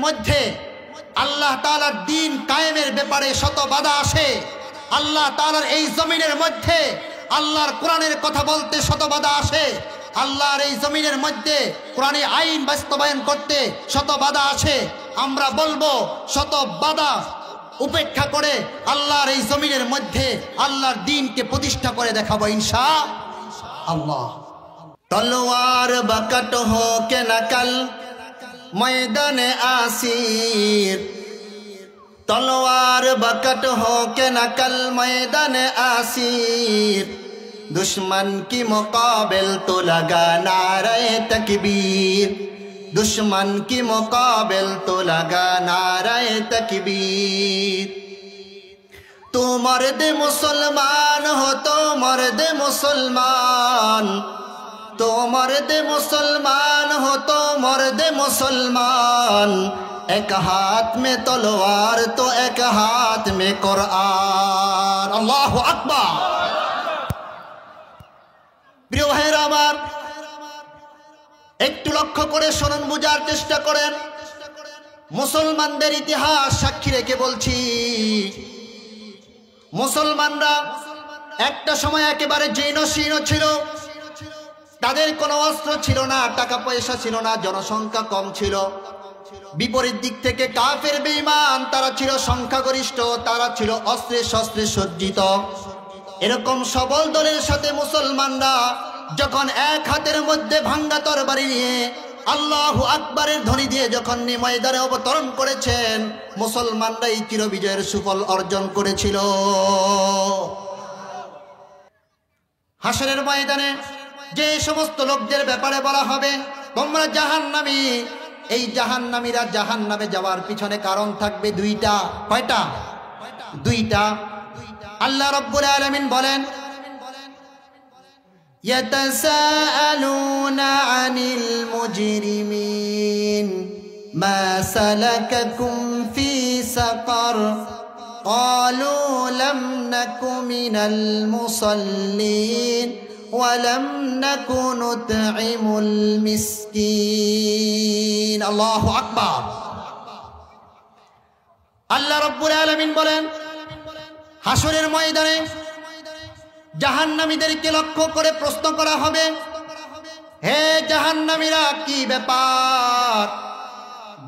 মধ্যে আল্লাহ তাআলার দ্বীন কায়েমের ব্যাপারে শত বাধা আসে, আল্লাহ তাআলার এই জমিনের মধ্যে আল্লাহর কোরআনের কথা বলতে শত বাধা আসে, আল্লাহর এই জমিনের মধ্যে কোরআনে আইন বাস্তবায়ন করতে শত বাধা আসে, আমরা বলবো শত বাধা উপেক্ষা করে আল্লাহর এই জমিনের মধ্যে আল্লাহর দ্বীনকে প্রতিষ্ঠা করে দেখাবো ইনশাআল্লাহ। তলোয়ার বাকাট হো কে নাকাল ময়দানে আসির, তলোয়ার बकट हो के नकल मैदान आसिर, दुश्मन की मुकाबिल तो लगा नारे तकबीर, दुश्मन की मुकाबिल तो लगा नारे तकबीर। तू मर्द मुसलमान हो तो मर्द मुसलमान, तो मर्द मुसलमान हो तो मर्द मुसलमान, एक हाथ में तलवार तो एक हाथ में कुरान। अल्लाहु আকবার। প্রিয় ভাইরা আমার, একটু লক্ষ্য করে শুনুন, বুঝার চেষ্টা করেন। মুসলমানদের ইতিহাস সাক্ষী রেখে বলছি, মুসলমানরা একটা সময় একেবারে জীর্ণ শীর্ণ ছিল, তাদের কোনো অস্ত্র ছিল না, টাকা পয়সা ছিল না, জনসংখ্যা কম ছিল। বিপরীত দিক থেকে কাফের বেঈমান তারা ছিল সংখ্যাগরিষ্ঠ, তারা ছিল অস্ত্রে শস্ত্রে সজ্জিত। এরকম সবল দলের সাথে মুসলমানরা যখন এক হাতের মধ্যে ভাঙ্গা তরবারি নিয়ে আল্লাহু আকবারের ধ্বনি দিয়ে যখন ময়দানে অবতরণ করেছেন, মুসলমানরা এই চিরবিজয়ের সুফল অর্জন করেছিল। হাসরের ময়দানে যে সমস্ত লোকদের ব্যাপারে বলা হবে তোমরা জাহান্নামী, এই জাহান্নামীরা জাহান্নামে যাওয়ার পিছনে কারণ থাকবে দুইটা। কয়টা? দুইটা। আল্লাহ রাব্বুল আলামিন বলেন, ইয়াতাসাআলুনা আনিল মুজরিমিন মা সালাকাকুম ফি সাকার ক্বালু লাম নাকু মিনাল মুসাল্লিন ওয়ালাম নাকু নুতঈমুল মিসকিন। আল্লাহু আকবার। আল্লাহ রাব্বুল আলামিন বলেন, হাসরের ময়দানে জাহান্নামীদেরকে লক্ষ্য করে প্রশ্ন করা হবে, হে জাহান্নামীরা, কি ব্যাপার?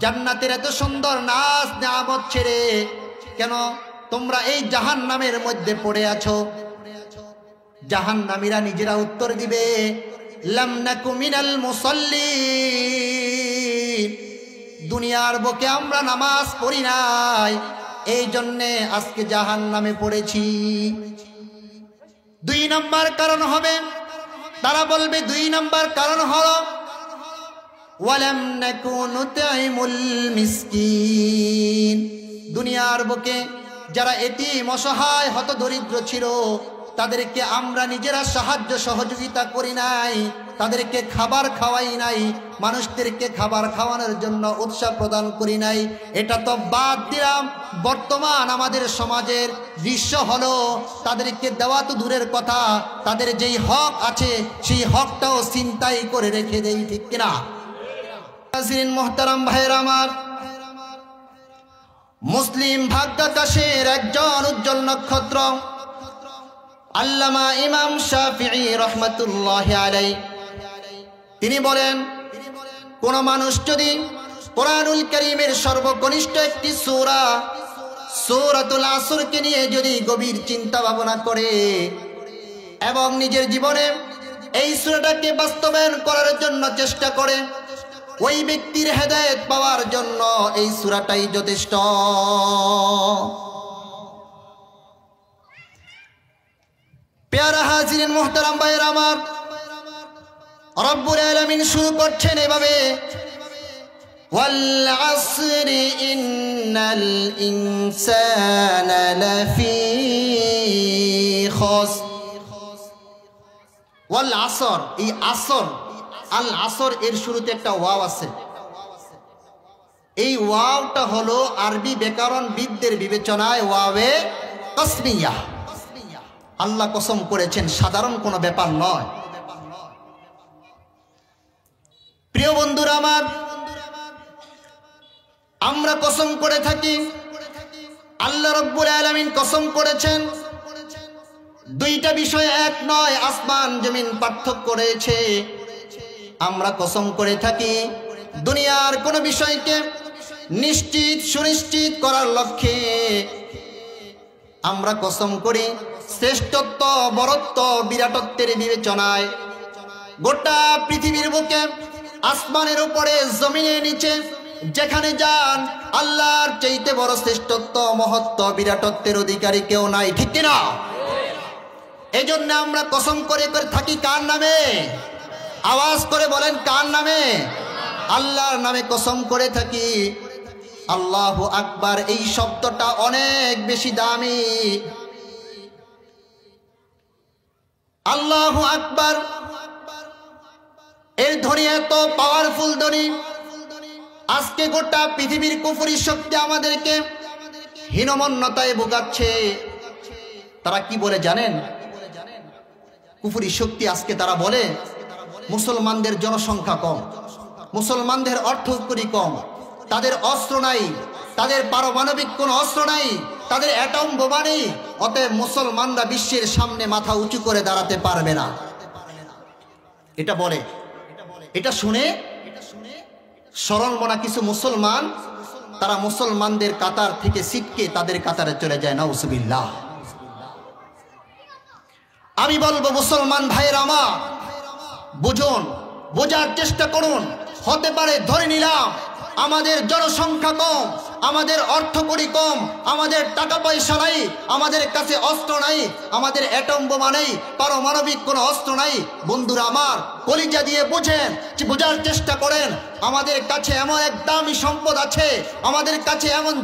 জান্নাতের এত সুন্দর নাজ নিয়ামত ছেড়ে কেন তোমরা এই জাহান্নামের মধ্যে পড়ে আছো? জাহান্নামীরা নিজেরা উত্তর দিবে, লাম নাকু মিনাল মুসাল্লিন, দুনিয়ার বুকে আমরা নামাজ পড়ি নাই, এই জন্যে আজকে জাহান্নামে পড়েছি। দুই নাম্বার কারণ হবে, তারা বলবে দুই নাম্বার কারণ হলো ওয়ালাম নাকু নুতঈমুল মিসকিন, দুনিয়ার বুকে যারা এতিম অসহায় হতদরিদ্র ছিল তাদেরকে আমরা নিজেরা সাহায্য সহযোগিতা করি নাই, তাদেরকে খাবার খাওয়াই নাই, মানুষদেরকে খাবার খাওয়ানোর জন্য উৎসাহ প্রদান করি নাই। এটা তো বাদ দিলাম, বর্তমান আমাদের সমাজের দৃশ্য হলো তাদেরকে দেওয়া তো দূরের কথা, তাদের যেই হক আছে সেই হকটাও চিন্তাই করে রেখে দেই, ঠিক কিনা? হাজিরিন মুহতারাম ভাইরা আমার, মুসলিম ভাগ্যাকাশের একজন উজ্জ্বল নক্ষত্র আল্লামা ইমাম শাফিঈ রাহমাতুল্লাহি আলাইহি তিনি বলেন, কোন মানুষ যদি কোরআনুল কারীমের সর্বকনিষ্ঠ একটি সূরা সূরাতুল আসরকে নিয়ে যদি গভীর চিন্তা ভাবনা করে এবং নিজের জীবনে এই সূরাটাকে বাস্তবায়ন করার জন্য চেষ্টা করে, ওই ব্যক্তির হেদায়েত পাওয়ার জন্য এই সূরাটাই যথেষ্ট। প্যারা হাজিরিন মুহতারাম ভাইরা আমার, রব্বুল আলামিন শুরু করছেন এভাবে, ওয়াল আসরি ইন্নাল ইনসানা লাফি খুসর। ওয়াল আসর, এই আসর, আল আসর এর শুরুতে একটা ওয়াও আছে। এই ওয়াওটা হলো আরবি ব্যাকরণবিদদের বিবেচনায় ওয়াওয়ে কসমিয়া। আল্লাহ কসম করেছেন, সাধারণ কোনো ব্যাপার নয়। প্রিয় বন্ধুরা আমার, আমরা কসম করে থাকি, আল্লাহ রাব্বুল আলামিন কসম করেছেন, দুইটা বিষয় এক নয়, আসমান জমিন পার্থক্য রয়েছে। আমরা কসম করে থাকি দুনিয়ার কোনো বিষয়কে নিশ্চিত সুনিশ্চিত করার লক্ষ্যে আমরা কসম করি শ্রেষ্ঠত্ব বরত্ব বিরাটত্বের বিবেচনায় গোটা পৃথিবীর বুকে আসমানের উপরে জমিনের নিচে যেখানে যান আল্লাহর চাইতে বড় শ্রেষ্ঠত্ব মহত্ব বিরাটত্বের অধিকারী কেউ নাই, ঠিক কিনা? এই জন্য আমরা কসম করে করে থাকি কার নামে? আওয়াজ করে বলেন কার নামে? আল্লাহর নামে কসম করে থাকি। আল্লাহু আকবার এই শব্দটা অনেক বেশি দামি। আল্লাহু আকবার এর ধ্বনি এত পাওয়ারফুল ধ্বনি, আজকে গোটা পৃথিবীর কুফরি শক্তি আমাদেরকে হীনমন্যতায় ভোগাচ্ছে। তারা কি বলে জানেন? কুফরি শক্তি আজকে তারা বলে মুসলমানদের জনসংখ্যা কম, মুসলমানদের অর্থকরী কম, তাদের অস্ত্র নাই, তাদের পারমাণবিক কোনো অস্ত্র নাই, তাদের অ্যাটম বোমা নেই, অতএব মুসলমানরা বিশ্বের সামনে মাথা উঁচু করে দাঁড়াতে পারবে না। এটা বলে। এটা শুনে সরলমনা কিছু মুসলমান তারা মুসলমানদের কাতার থেকে ছিটকে তাদের কাতারে চলে যায়, নাউজুবিল্লাহ। আমি বলবো মুসলমান ভাইয়ের আমার, বুঝুন, বোঝার চেষ্টা করুন। হতে পারে ধরে নিলাম আমাদের জনসংখ্যা কম, আমাদের অর্থকড়ি কম, আমাদের টাকা পয়সা নাই, আমাদের কাছে অস্ত্র নাই, আমাদের অ্যাটম বোমা নেই, পারমাণবিক কোনো অস্ত্র নাই। বন্ধুরা আমার, কলিজা দিয়ে বুঝেন, বোঝার চেষ্টা করেন। আমাদের কাছে এমন এক দামি সম্পদ আছে, আমাদের কাছে এমন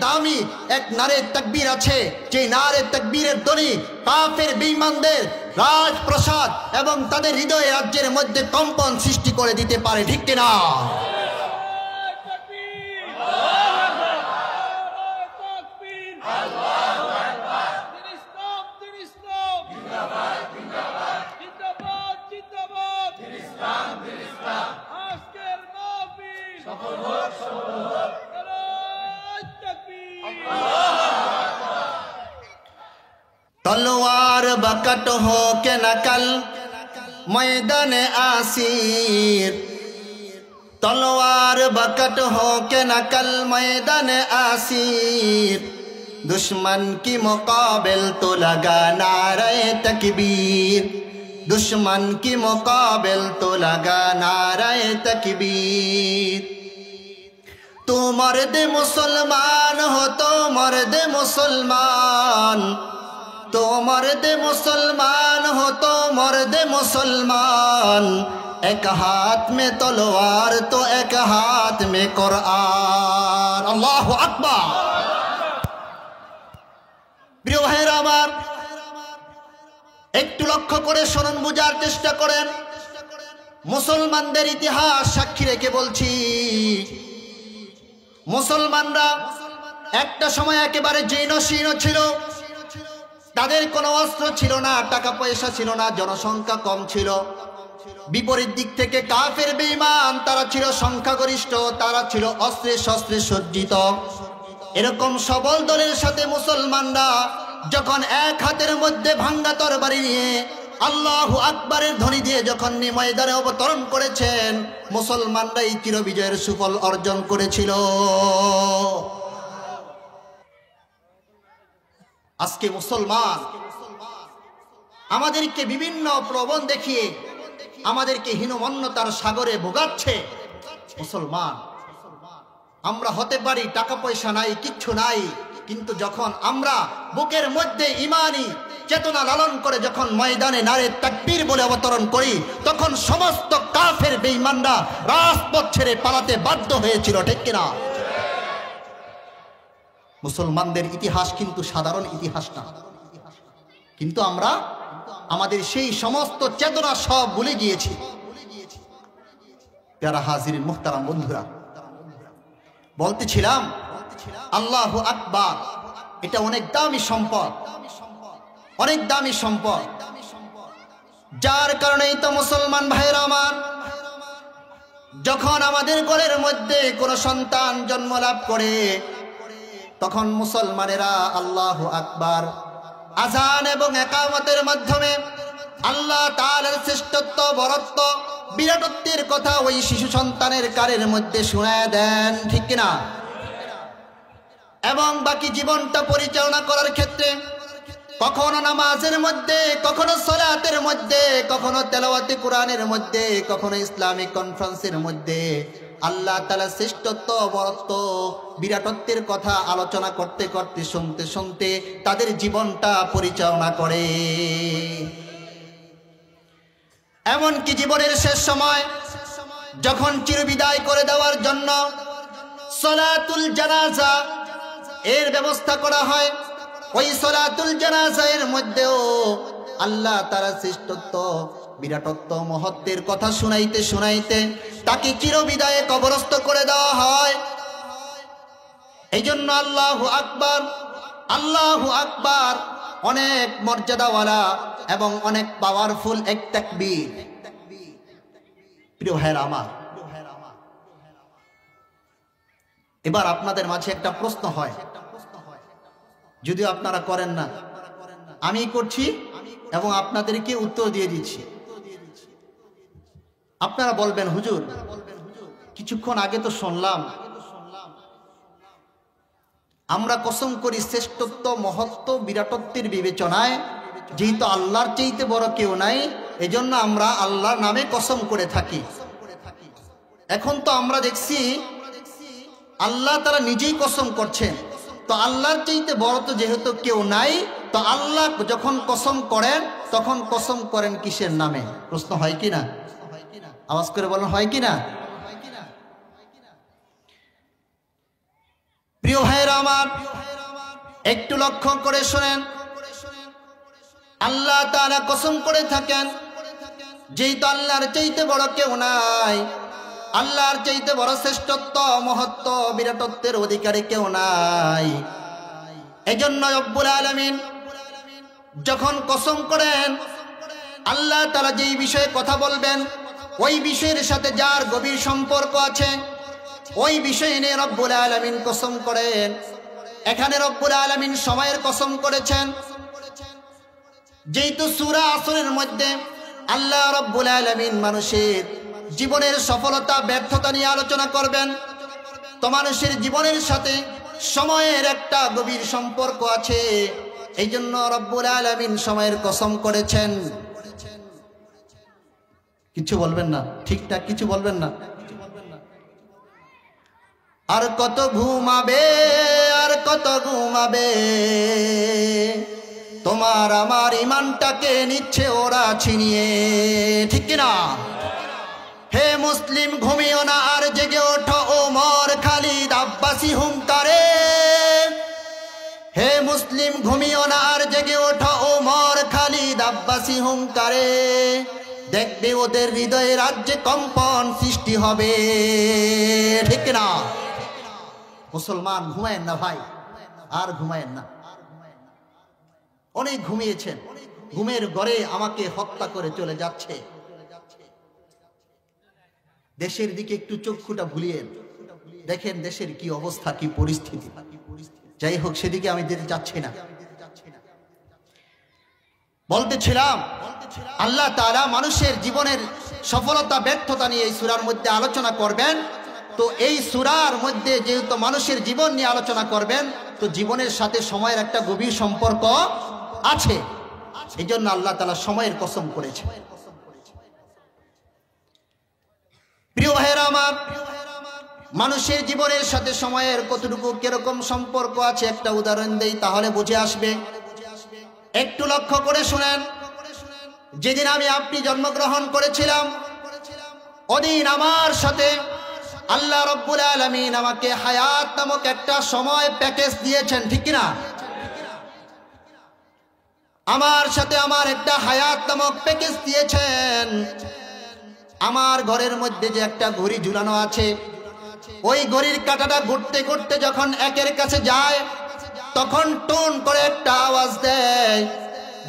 দামি এক নারে তাকবীর আছে, যে নারে তাকবীরের ধ্বনি কাফের বেঈমানদের রাজপ্রাসাদ এবং তাদের হৃদয় রাজ্যের মধ্যে কম্পন সৃষ্টি করে দিতে পারে, ঠিক কিনা? तलवार बकट हो के नकल मैदान आसीर, तलवार बकट हो के नकल मैदान आसीर, दुश्मन की मुकाबिल तो लगा नारे तकबीर, दुश्मन की मुकाबिल तो लगा नारे तकबीर। तो मर्द मुसलमान हो तो मर्द मुसलमान, तो मर्द मुसलमान हो तो मर्द मुसलमान, एक हाथ में तलवार तो एक हाथ में कुरान। अल्लाहु আকবার। প্রিয় ভাইরা আমার, একটু লক্ষ্য করে শুনুন, বোঝার চেষ্টা করেন। মুসলমানদের ইতিহাস সাক্ষী রেখে বলছি, মুসলমানরা একটা সময় একেবারে জীর্ণ শীর্ণ ছিল, তাদের কোনো অস্ত্র ছিল না, টাকা পয়সা ছিল না, জনসংখ্যা কম ছিল। বিপরীত দিক থেকে কাফের বেঈমান তারা ছিল সংখ্যাগরিষ্ঠ, তারা ছিল অস্ত্রে শস্ত্রে সজ্জিত। এরকম সবল দলের সাথে মুসলমানরা যখন এক হাতের মধ্যে ভাঙ্গা তরবারি নিয়ে আল্লাহু আকবারের ধ্বনি দিয়ে যখন ময়দানে অবতরণ করেছেন, মুসলমানরা এই চিরবিজয়ের সুফল অর্জন করেছিল। আজকে মুসলমান আমাদেরকে বিভিন্ন প্রলোভন দেখিয়ে আমাদেরকে হীনমন্যতার সাগরে ভোগাচ্ছে। মুসলমান আমরা হতে পারি টাকা পয়সা নাই, কিচ্ছু নাই, কিন্তু যখন আমরা বুকের মধ্যে ঈমানি চেতনা লালন করে যখন ময়দানে নারে তাকবীর বলে অবতরণ করি, তখন সমস্ত কাফের বেঈমানরা রাজপথ ছেড়ে পালাতে বাধ্য হয়েছিল, ঠিক কিনা? মুসলমানদের ইতিহাস কিন্তু সাধারণ ইতিহাস না, কিন্তু আমরা আমাদের সেই সমস্ত চেতনা সব ভুলে গিয়েছি। প্যারা হাজিরিন মুহতারাম বন্ধুরা, বলতেছিলাম আল্লাহু আকবার এটা অনেক দামি সম্পদ, অনেক দামি সম্পদ, যার কারণেই তো মুসলমান ভাইরা আমার যখন আমাদের ঘরের মধ্যে কোনো সন্তান জন্ম লাভ করে তখন মুসলমানেরা আল্লাহু আকবার আযান এবং ইকামতের মাধ্যমে আল্লাহ তাআলার শ্রেষ্ঠত্ব বরত্ব বিরাটত্বের কথা ওই শিশু সন্তানের কানের মধ্যে শোনায় দেন, ঠিক কিনা? এবং বাকি জীবনটা পরিচালনা করার ক্ষেত্রে কখনো নামাজের মধ্যে, কখনো সালাতের মধ্যে, কখনো তেলাওয়াতে কোরআনের মধ্যে, কখনো ইসলামিক কনফারেন্সের মধ্যে আল্লাহ তাআলার শ্রেষ্ঠত্ব বরত্ব বিরাটত্বের কথা আলোচনা করতে করতে শুনতে শুনতে তাদের জীবনটা পরিচালনা করে। এমনকি জীবনের শেষ সময় যখন চিরবিদায় করে দেওয়ার জন্য সালাতুল জানাজা এর ব্যবস্থা করা হয়, ওই সালাতুল জানাজা এর মধ্যেও আল্লাহ তাআলার শ্রেষ্ঠত্ব বিরাটত্ব মহত্বের কথা শুনাইতে শুনাইতে তাকে চিরবিদায়ে কবরস্থ করে দেওয়া হয়। এই জন্য আল্লাহু আকবার, আল্লাহু আকবার অনেক মর্যাদাওয়ালা এবং অনেক পাওয়ারফুল এক তাকবীর। প্রিয় ভাইরা আমার, এবার আপনাদের মাঝে একটা প্রশ্ন হয়, যদিও আপনারা করেন না, আমি করছি এবং আপনাদেরকে উত্তর দিয়ে দিচ্ছি। আপনারা বলবেন, হুজুর কিছুক্ষণ আগে তো শুনলাম আমরা কসম করি শ্রেষ্ঠত্ব মহত্ব বিরাটত্বের বিবেচনায় যেহেতু আল্লাহর চাইতে বড় কেউ নাই, এজন্য আমরা আল্লাহর নামে কসম করে থাকি। এখন তো আমরা দেখছি আল্লাহ তারা নিজেই কসম করছেন, তো আল্লাহর চাইতে বড় তো যেহেতু কেউ নাই, তো আল্লাহ যখন কসম করেন তখন কসম করেন কিসের নামে? প্রশ্ন হয় কিনা? আওয়াজ করে বলেন, হয় কিনা? প্রিয় ভাইরা আমার, একটু লক্ষ্য করে শোনেন, আল্লাহ তাআলা কসম করে থাকেন যেহেতু আল্লাহর চাইতে বড় কেউ নাই, আল্লাহর চাইতে বড় শ্রেষ্ঠত্ব মহত্ব বিরাটত্বের অধিকারী কেউ নাই, এজন্য রব্বুল আলামিন যখন কসম করেন আল্লাহ তাআলা যেই বিষয়ে কথা বলবেন ওই বিষয়ের সাথে যার গভীর সম্পর্ক আছে ওই বিষয় নিয়ে রব্বুল আলামিন কসম করেন। এখানে রব্বুল আলামিন সময়ের কসম করেছেন, যেহেতু সূরা আসরের মধ্যে আল্লাহ রব্বুল আলামিন মানুষের জীবনের সফলতা ব্যর্থতা নিয়ে আলোচনা করবেন, তো মানুষের জীবনের সাথে সময়ের একটা গভীর সম্পর্ক আছে, এই জন্য রব্বুল আলামিন সময়ের কসম করেছেন। কিছু বলবেন না, ঠিকঠাক কিছু বলবেন না। আর কত ঘুমাবে, আর কত ঘুমাবে, তোমার আমার ইমানটাকে নিচ্ছে ওরা ছিনিয়ে, ঠিক কিনা? হে মুসলিম ঘুমিও না আর জেগে ওঠো, ওমর খালিদ আব্বাসী হুঙ্কারে। হে মুসলিম ঘুমিও না আর জেগে ওঠো, ওমর খালিদ আব্বাসী হুঙ্কারে। দেখবে ওদের হৃদয়ে রাজ্যে কম্পন সৃষ্টি হবে, ঠিক না? মুসলমান ঘুমায়েন না ভাই, আর ঘুমায়েন না। অনেক ঘুমিয়েছেন, ঘুমের ঘরে আমাকে হত্যা করে চলে যাচ্ছে। দেশের দিকে একটু চক্ষুটা ভুলিয়ে দেখেন দেশের কি অবস্থা, কি পরিস্থিতি। যাই হোক, সেদিকে আমি যেতে চাচ্ছি না। বলতেছিলাম আল্লাহ তাআলা মানুষের জীবনের সফলতা ব্যর্থতা নিয়ে এই সূরার মধ্যে আলোচনা করবেন। তো এই সূরার মধ্যে যেহেতু মানুষের জীবন নিয়ে আলোচনা করবেন, তো জীবনের সাথে সময়ের একটা গভীর সম্পর্ক আছে, এই জন্য আল্লাহ তাআলা সময়ের কসম করেছে। প্রিয় ভাইয়েরা আমার, মানুষের জীবনের সাথে সময়ের কতটুকু কিরকম সম্পর্ক আছে একটা উদাহরণ দেই, তাহলে বুঝে আসবে। একটু লক্ষ্য করে শুনেন, যেদিন আমি আপনি জন্মগ্রহণ করেছিলাম ওদিন আমার সাথে আল্লাহ রব্বুল আলামিন আমাকে হায়াত নামক একটা সময় প্যাকেজ দিয়েছেন, ঠিক কিনা? আমার সাথে আমার একটা হায়াত নামক প্যাকেজ দিয়েছেন। আমার ঘরের মধ্যে যে একটা ঘড়ি ঝুলানো আছে, ওই ঘড়ির কাঁটাটা ঘুরতে ঘুরতে যখন একের কাছে যায় তখন টোন করে একটা আওয়াজ দেয়,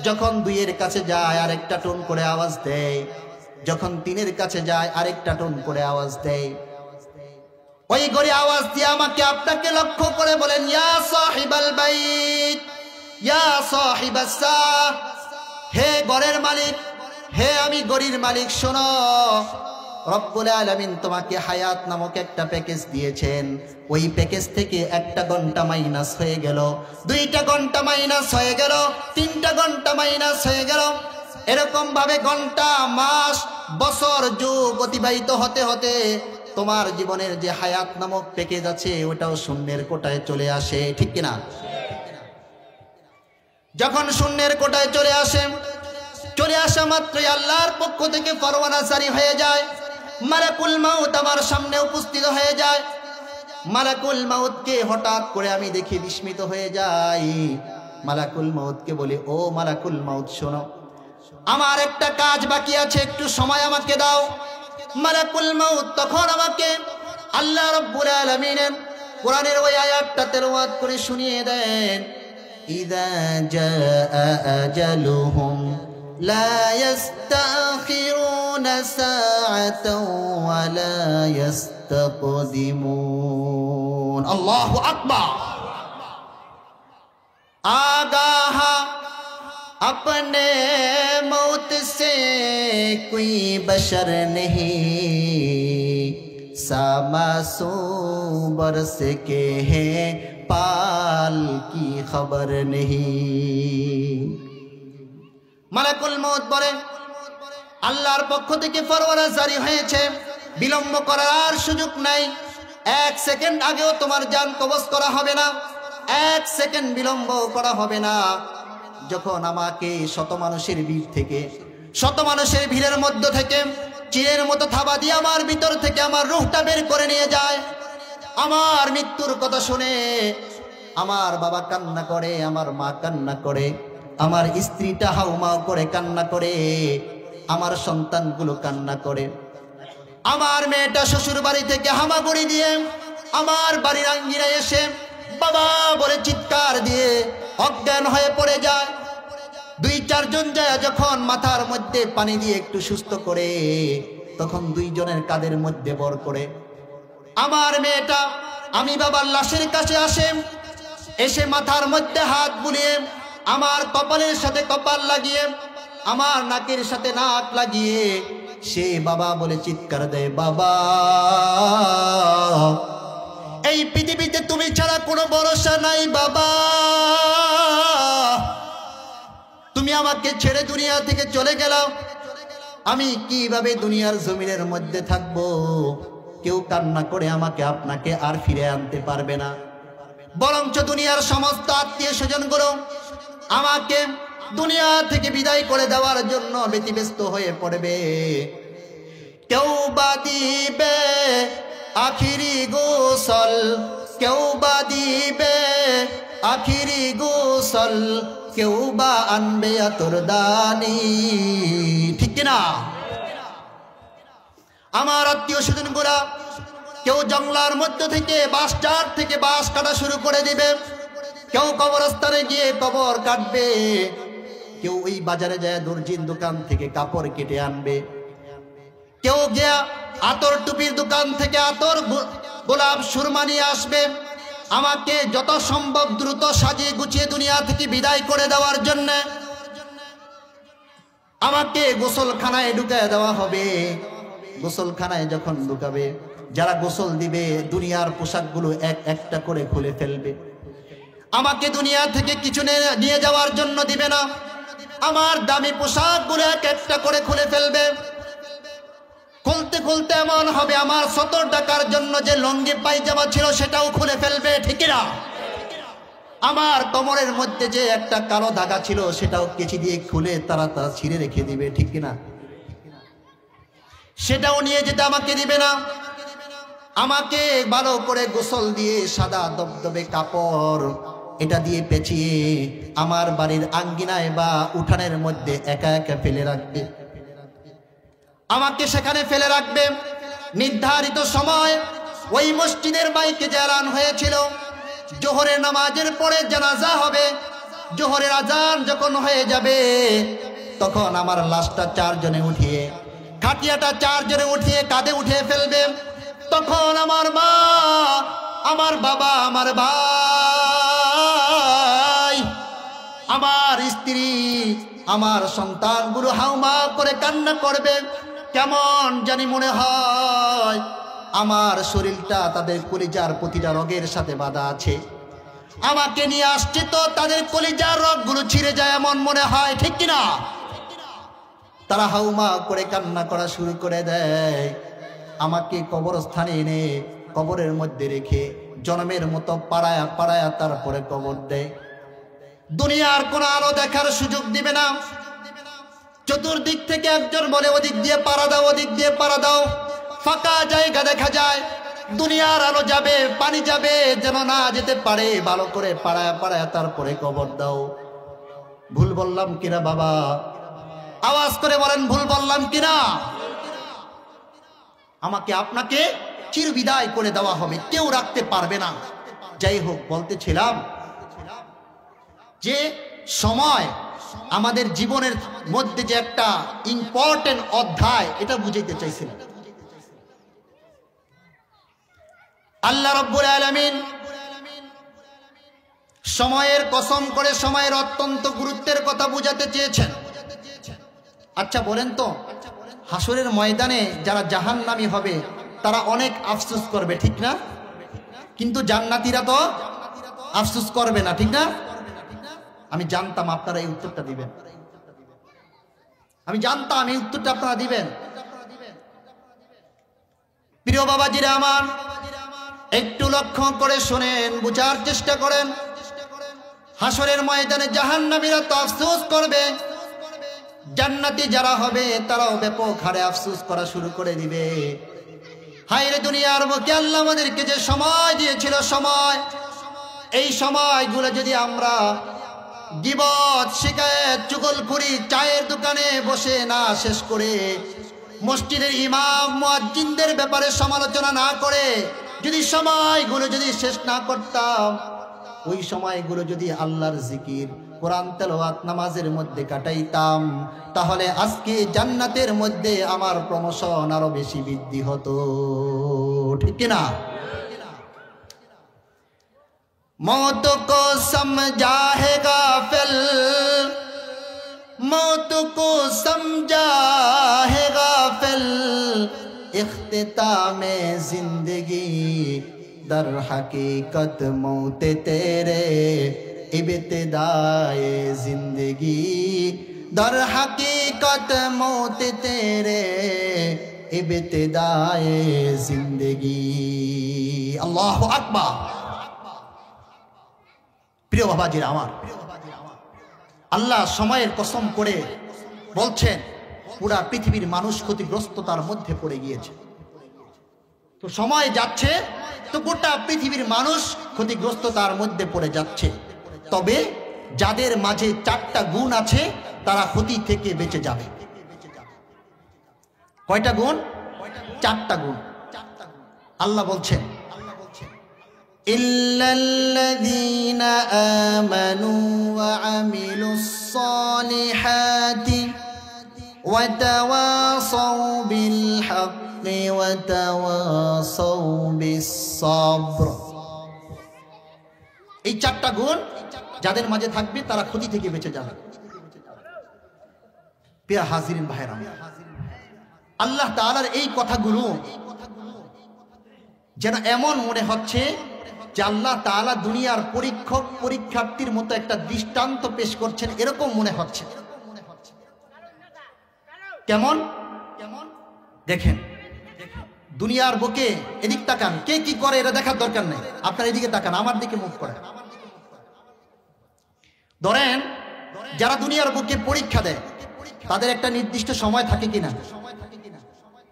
যখন দুইয়ের কাছে যায় আর একটা টোন করে আওয়াজ দেয়। যখন তিনের কাছে যায় আরেকটা টোন করে আওয়াজ দেয়। ওই ঘরে আওয়াজ দিয়ে আমাকে আপনাকে লক্ষ্য করে বলেন, ইয়া সাহিবাল বাইত, ইয়া সাহিবাস সাহ, হে ঘরের মালিক, হে আমি ঘরের মালিক, শোনো, রব্বুল আলামিন তোমাকে হায়াত নামক একটা প্যাকেজ দিয়েছেন। ওই প্যাকেজ থেকে 1 ঘন্টা মাইনাস হয়ে গেল, 2 ঘন্টা মাইনাস হয়ে গেল, 3 ঘন্টা মাইনাস হয়ে গেল। এরকম ভাবে ঘন্টা, মাস, বছর, যুগ অতিবাহিত হতে হতে তোমার জীবনের যে হায়াত নামক প্যাকেজ আছে ওটাও শূন্যের কোটায় চলে আসে, ঠিক কিনা? যখন শূন্যের কোটায় চলে আসা মাত্রই আল্লাহর পক্ষ থেকে ফরমানা জারি হয়ে যায়। মালাকুল মাউত আমার সামনে উপস্থিত হয়ে যায়। মালাকুল মাউতকে হঠাৎ করে আমি দেখি বিস্মিত হয়ে যাই। মালাকুল মাউতকে বলি, ও মালাকুল মাউত শোনো, আমার একটা কাজ বাকি আছে, একটু সময় আমাকে দাও। মালাকুল মাউত তখন আমাকে আল্লাহ রাব্বুল আলামিনের কোরআনের ওই আয়াতটা তেলাওয়াত করে শুনিয়ে দেন, ইযা জাআ আজালুহুম লা ইস্তাখিরুনা সাআতাও ওয়া লা ইস্তাকদিমুন। আল্লাহু আকবার। আগাহা अपने मौत से कोई बशर नहीं, सामासूम बरस के हैं पाल की खबर नहीं। মালাকুল মউত বলেন, আল্লাহর পক্ষ থেকে ফরমানা জারি হয়েছে, বিলম্ব করার সুযোগ নাই। 1 সেকেন্ড আগেও তোমার জান কবজ করা হবে না, 1 সেকেন্ড বিলম্ব করা হবে না। যখন আমাকে শত মানুষের ভিড়ের মধ্য থেকে চিরের মতো থাবা দিয়ে আমার ভিতর থেকে আমার রূহটা বের করে নিয়ে যায়, আমার মৃত্যুর কথা শুনে আমার বাবা কান্না করে, আমার মা কান্না করে, আমার স্ত্রীটা হাউমাউ করে কান্না করে, আমার সন্তানগুলো কান্না করে, আমার মেয়েটা শ্বশুর বাড়ি থেকে হামাগুড়ি দিয়ে আমার বাড়ির আঙ্গিনায় এসে বাবা বলে চিৎকার দিয়ে অজ্ঞান হয়ে পড়ে যায়। 2-4 জন যায় যখন মাথার মধ্যে পানি দিয়ে একটু সুস্থ করে, তখন 2 জনের কাঁধের মধ্যে বর করে আমার মেয়েটা আমি বাবার লাশের কাছে আসে, এসে মাথার মধ্যে হাত বুলিয়ে আমার কপালের সাথে কপাল লাগিয়ে আমার নাকের সাথে নাক লাগিয়ে সে বাবা বলে চিৎকার দেয়, বাবা এই পৃথিবীতে তুমি ছাড়া কোনো ভরসা নাই, বাবা তুমি আমাকে ছেড়ে দুনিয়া থেকে চলে গেলাও, আমি কিভাবে দুনিয়ার জমিনের মধ্যে থাকবো? কেউ কান্না করে আমাকে আপনাকে আর ফিরে আনতে পারবে না, বরঞ্চ দুনিয়ার সমস্ত আত্মীয় স্বজনগুলো আমাকে দুনিয়া থেকে বিদায় করে দেওয়ার জন্য ব্যতিব্যস্ত হয়ে পড়বে। কেউ বা দিবে আখিরি গোসল, কেউ বা দিবে আখিরি গোসল, কেউ বা আনবে আতর দানি, ঠিক কিনা? আমার আত্মীয় স্বজনগুলা কেউ জঙ্গলার মধ্য থেকে বাঁশঝাড় থেকে বাঁশ কাটা শুরু করে দিবে, কেউ কবরস্থানে গিয়ে কবর কাটবে, কেউ ওই বাজারে যায় দর্জির দোকান থেকে কাপড় কেটে আনবে, কেউ গিয়া আতর টুপির দোকান থেকে আতর গোলাপ সুরমা নিয়ে আসবে। আমাকে যত সম্ভব দ্রুত সাজিয়ে গুছিয়ে দুনিয়া থেকে বিদায় করে দেওয়ার জন্য আমাকে গোসলখানায় ঢুকায় দেওয়া হবে। গোসলখানায় যখন ঢুকাবে, যারা গোসল দিবে দুনিয়ার পোশাকগুলো একটা করে খুলে ফেলবে, আমাকে দুনিয়া থেকে কিছু নিয়ে যাওয়ার জন্য দিবে না, আমার দামি পোশাকগুলো একটা করে খুলে ফেলবে। খুলতে খুলতে এমন হবে আমার 70 টাকার জন্য যে লঙ্গি পায়জামা ছিল সেটাও খুলে ফেলবে, ঠিক না? আমার কোমরের মধ্যে যে একটা কালো ধাগা ছিল সেটাও কেচি দিয়ে খুলে তারা ছিঁড়ে রেখে দিবে, ঠিক না? সেটাও নিয়ে যেতে আমাকে দিবে না। আমাকে ভালো করে গোসল দিয়ে সাদা দবদবে কাপড় এটা দিয়ে পেঁচিয়ে আমার বাড়ির আঙ্গিনায় বা উঠানের মধ্যে একা একা ফেলে রাখবে। আমাকে সেখানে ফেলে রাখবে। নির্ধারিত সময় ওই মসজিদের বাইকে যে এলান হয়েছিল জোহরের নামাজের পরে জানাজা হবে, জোহরের আজান যখন হয়ে যাবে তখন আমার লাশটা 4 জনে উঠিয়ে খাটিয়াটা চারজনে উঠিয়ে কাঁধে উঠিয়ে ফেলবে, তখন আমার মা, আমার বাবা, আমার ভাই, আমার স্ত্রী, আমার সন্তানগুলো হাউমা করে কান্না করবে। কেমন জানি মনে হয় আমার শরীরটা তাদের কলিজার প্রতিটা রগের সাথে বাঁধা আছে। আমাকে নিয়ে আসছে তো তাদের কলিজার রগগুলো ছিঁড়ে যায় এমন মনে হয়, ঠিক কিনা? তারা হাউমা করে কান্না করা শুরু করে দেয়। আমাকে কবরস্থানে এনে কবরের মধ্যে রেখে জন্মের মতো পাড়ায়া পাড়ায়া তারপরে কবর দেয়। দুনিয়ার কোন আলো দেখার সুযোগ দিবে না। চতুর্দিক থেকে একজন বলে ওদিক দিয়ে পাড়া দাও, ওদিক দিয়ে পাড়া দাও, ফাঁকা জায়গা দেখা যায়, দুনিয়ার আলো যাবে, পানি যাবে, যেন না যেতে পারে, ভালো করে পাড়ায়া পাড়ায়া তারপরে কবর দাও। ভুল বললাম কিনা বাবা? আওয়াজ করে বলেন, ভুল বললাম কিনা? আমাকে আপনাকে চির বিদায় করে দেওয়া হবে, কেউ রাখতে পারবে না। যাই হোক, বলতেছিলাম যে সময় আমাদের জীবনের মধ্যে যে একটা ইম্পর্টেন্ট অধ্যায়, এটা বুঝাইতে চাইছিলাম। আল্লাহ রাব্বুল আলামিন সময়ের কসম করে সময়ের অত্যন্ত গুরুত্বের কথা বুঝাতে চেয়েছেন। আচ্ছা বলেন তো, হাসরের ময়দানে যারা জাহান্নামী হবে তারা অনেক আফসোস করবে, ঠিক না? কিন্তু জান্নাতীরা তো আফসোস করবে না, ঠিক না? আমি জানতাম আপনারা এই উত্তরটা দিবেন, আমি জানতাম এই উত্তরটা আপনারা দিবেন। প্রিয় বাবাজিরা আমার, একটু লক্ষ্য করে শোনেন, বুঝার চেষ্টা করেন। হাসরের ময়দানে জাহান্নামীরা তো আফসোস করবে, জান্নাতি যারা হবে তারাও ব্যাপক হারে আফসোস করা শুরু করে দিবে। হায়রে দুনিয়ার বুকে আল্লাহ আমাদেরকে যে সময় দিয়েছিল, সময়, এই সময়গুলো যদি আমরা গীবত, শিকায়েত, চুগলখুরি, চায়ের দোকানে বসে না শেষ করে, মসজিদের ইমাম মুয়াজ্জিনদের ব্যাপারে সমালোচনা না করে যদি সময়গুলো যদি শেষ না করতাম, ওই সময়গুলো যদি আল্লাহর জিকির, কোরআন তেলাওয়াত, নামাজের মধ্যে কাটাইতাম, তাহলে আজকে জান্নাতের মধ্যে আমার প্রমোশন আরো বেশি বৃদ্ধি হতো, ঠিক কিনা? मौत को समझा है गाफिल, मौत को समझा है गाफिल, इख्तिताम जिंदगी दर हकीकत मौत तेरे, इब्तिदाए जिंदगी दर हकीकत मौत तेरे, इब्तिदाए जिंदगी। अल्लाहु अकबर। প্রিয় বাবাজিরা আমার, আল্লাহ সময়ের কসম করে বলছেন পুরা পৃথিবীর মানুষ ক্ষতিগ্রস্ততার মধ্যে পড়ে গিয়েছে। তো সময় যাচ্ছে তো গোটা পৃথিবীর মানুষ ক্ষতিগ্রস্ততার মধ্যে পড়ে যাচ্ছে। তবে যাদের মাঝে চারটা গুণ আছে তারা ক্ষতি থেকে বেঁচে যাবে। কয়টা গুণ? চারটা গুণ। আল্লাহ বলছেন, ইল্লাল্লাযীনা আমানু ওয়া আমিলুস সালিহাতি ওয়া তাওয়াসাউ বিল হাক্কি ওয়া তাওয়াসাউ বিস সাবর। এই চারটা গুণ যাদের মাঝে থাকবে তারা ক্ষতি থেকে বেঁচে যাবে। প্রিয় হাজিরিন ভাইরা, আল্লাহ তাআলার এই কথাগুলো যেন এমন মনে হচ্ছে যে আল্লাহ তাআলা দুনিয়ার পরীক্ষক পরীক্ষার্থীর মতো একটা দৃষ্টান্ত পেশ করছেন, এরকম মনে হচ্ছে। কেমন? দেখেন, দুনিয়ার বুকে এদিক তাকান, কে কি করে এটা দেখার দরকার নেই, আপনার এদিকে তাকান, আমার দিকে মুখ করেন। ধরেন যারা দুনিয়ার বুকে পরীক্ষা দেয় তাদের একটা নির্দিষ্ট সময় থাকে কিনা?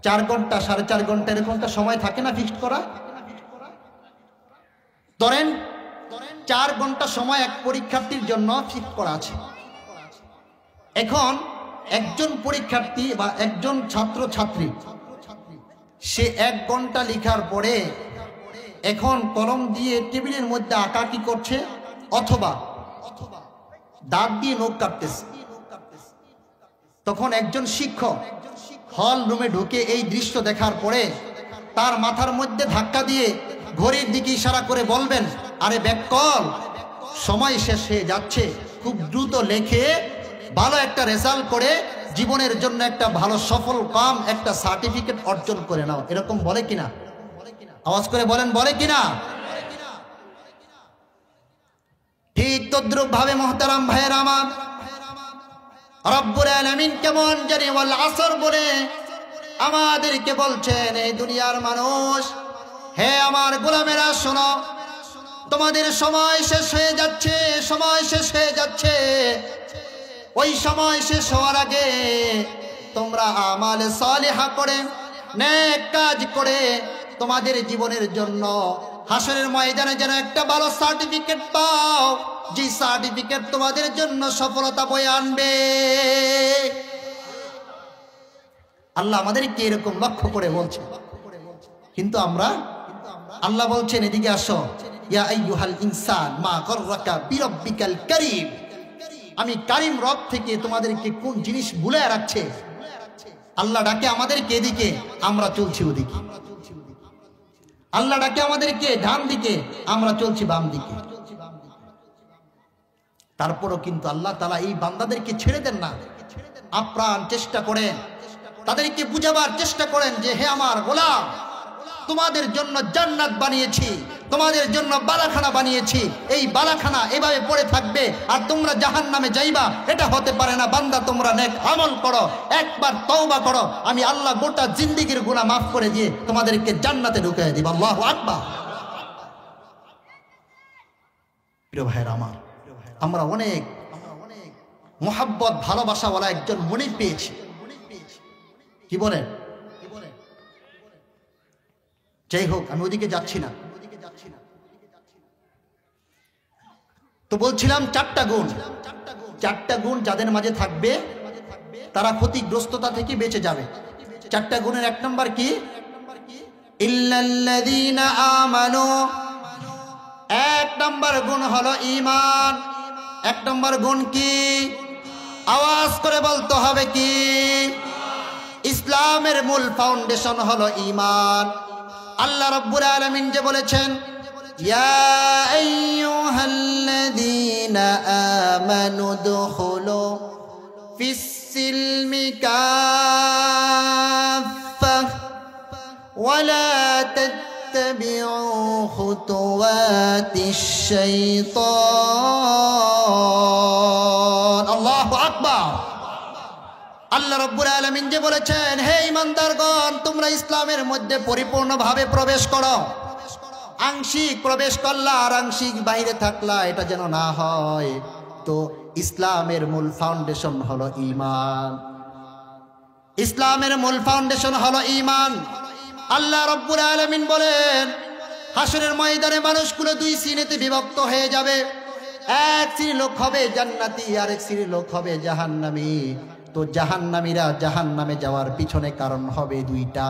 4 ঘন্টা, 4.5 ঘন্টা, এরকম একটা সময় থাকে না ফিক্সড করা? ধরেন 4 ঘন্টা সময় এক পরীক্ষার্থীর জন্য ফিক্স করা আছে। এখন একজন পরীক্ষার্থী বা একজন ছাত্র ছাত্রী সে 1 ঘন্টা লেখার পরে এখন কলম দিয়ে টেবিলের মধ্যে আঁকাকি করছে অথবা দাঁত দিয়ে নখ কাটতেছে। তখন একজন শিক্ষক হল রুমে ঢুকে এই দৃশ্য দেখার পরে তার মাথার মধ্যে ধাক্কা দিয়ে ঘড়ির দিকে ইশারা করে বলবেন, আরে ব্যাক কল, সময় শেষ হয়ে যাচ্ছে, খুব দ্রুত লেখে ভালো একটা রেজাল্ট করে জীবনের জন্য একটা ভালো সফল কাম একটা সার্টিফিকেট অর্জন করে নাও। এরকম বলে কিনা? আওয়াজ করে বলেন, বলে কিনা? ঠিক তদ্রুপ ভাবে মোহতারাম ভাইয়ের আমার, রব্বুল আলামিন কেমন জানি ওয়াল আসর বলে আমাদেরকে বলছেন, এই দুনিয়ার মানুষ, হে আমার গোলামেরা শোনো, তোমাদের সময় শেষ হয়ে যাচ্ছে, সময় শেষ হয়ে যাচ্ছে। ওই সময় শেষ হওয়ার আগে তোমরা আমাল সালিহা করে, নেক কাজ করে তোমাদের জীবনের জন্য হাসরের ময়দানে যেন একটা ভালো সার্টিফিকেট পাও, যে সার্টিফিকেট তোমাদের জন্য সফলতা বয়ে আনবে। আল্লাহ আমাদেরকে এরকম লক্ষ্য করে বলছে, কিন্তু আমরা, আল্লাহ বলছেন এদিকে আসো, ইয়া আইয়ুহাল ইনসান মা গররাকা বিরব্বিকাল কারীম, আমি কারীম রব থেকে তোমাদেরকে কোন জিনিস ভুলায় রাখছে। আল্লাহ ডাকে আমাদেরকে এদিকে, আমরা চলছি ওদিকে। আল্লাহ ডাকে আমাদেরকে ডান দিকে, আমরা চলছি বাম দিকে। তারপরও কিন্তু আল্লাহ তাআলা এই বান্দাদেরকে ছেড়ে দেন না, আপ্রাণ চেষ্টা করেন, তাদেরকে বুঝাবার চেষ্টা করেন যে হে আমার গোলাম, তোমাদের জন্য জান্নাত বানিয়েছি, তোমাদের জন্য বালাখানা বানিয়েছি, এই বালাখানা এভাবে পড়ে থাকবে আর তোমরা জাহান্নামে যাইবা, এটা হতে পারে না। বান্দা তোমরা নেক আমল করো, একবার তওবা করো, আমি আল্লাহ গোটা জিন্দেগীর গুনাহ মাফ করে দিয়ে তোমাদেরকে জান্নাতে ঢুকিয়ে দিব। আল্লাহু আকবার। প্রিয় ভাইরা আমার, আমরা অনেক মোহাব্বত ভালোবাসাওয়ালা একজন মনিব পেয়েছি। কি বলেন? যাই হোক, আমি ওদিকে যাচ্ছি না। তো বলছিলাম চারটা গুণ যাদের মাঝে থাকবে তারা ক্ষতিগ্রস্ততা থেকে বেঁচে যাবে। চারটা গুণের এক নম্বর কি? ইল্লাল্লাযীনা আমানু, এক নম্বর গুণ হলো ঈমান। এক নম্বর গুণ কি? আওয়াজ করে বলতে হবে কি? ইসলামের মূল ফাউন্ডেশন হলো ঈমান। আল্লাহ রাব্বুল আলামিন যে বলেছেন, ইয়া আইয়ুহাল্লাযীনা আমানু দুখুলু ফিস-সিলমি কাফফা ওয়া লা তাত্তাবিউ খুতুওয়াতিশ শাইতান। আল্লাহু আকবার। আল্লাহ রাব্বুল আলামিন যে বলেছেন, হে ঈমানদারগণ, তোমরা ইসলামের মধ্যে পরিপূর্ণভাবে প্রবেশ করো। আংশিক প্রবেশ করলা আর আংশিক বাইরে থাকলা, এটা যেন না হয়। তো ইসলামের মূল ফাউন্ডেশন হলো ঈমান। ইসলামের মূল ফাউন্ডেশন হলো ঈমান। আল্লাহ রাব্বুল আলামিন বলেন, হাসরের ময়দানে মানুষগুলো দুই শ্রেণীতে বিভক্ত হয়ে যাবে। এক শ্রেণীর লোক হবে জান্নাতি, আর এক শ্রেণীর লোক হবে জাহান্নামী। তো জাহান্নামীরা জাহান্নামে যাওয়ার পিছনে কারণ হবে দুইটা।